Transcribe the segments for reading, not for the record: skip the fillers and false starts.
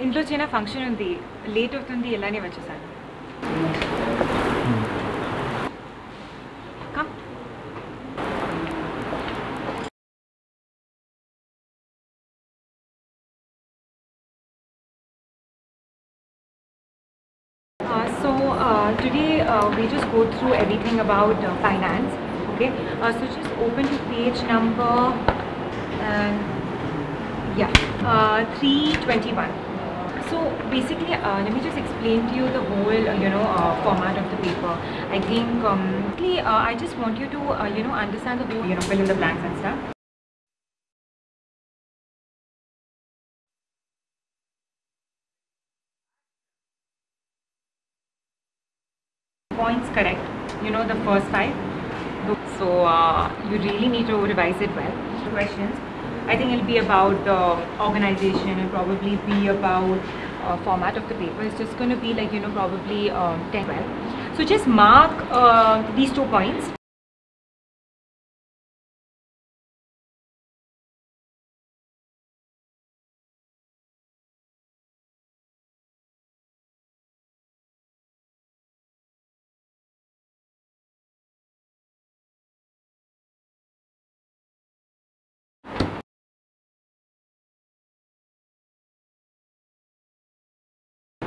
ఇంట్లో చిన్న ఫంక్షన్ ఉంది, లేట్ అవుతుంది, ఇలానే వచ్చేసాను. Come. Today we just go through everything about finance. Okay, so just open to page number 321. So basically, let me just explain to you the whole format of the paper. I think I just want you to understand the whole, fill in the blanks and stuff. Points correct, the first 5. So you really need to revise it well. The questions, I think it'll be about the organization, it'll probably be about format of the paper. It's just going to be like, probably 10, 12. So just mark these 2 points.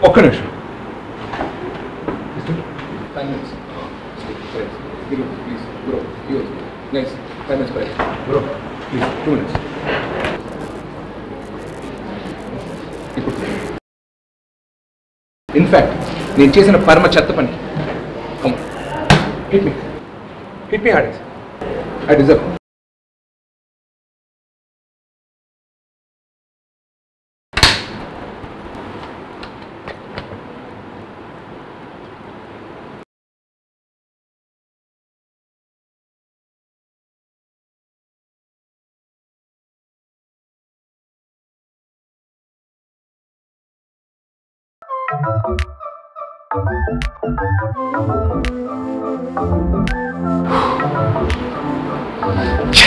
ఒక్క నిమిషం. 5 minutes. Please, bro. Nice. 5 minutes, correct. Bro, please, 2 minutes. In fact, నేను చేసిన పరమ చెత్త పని. Come on. Hit me. Hit me hard. I deserve it. Yes!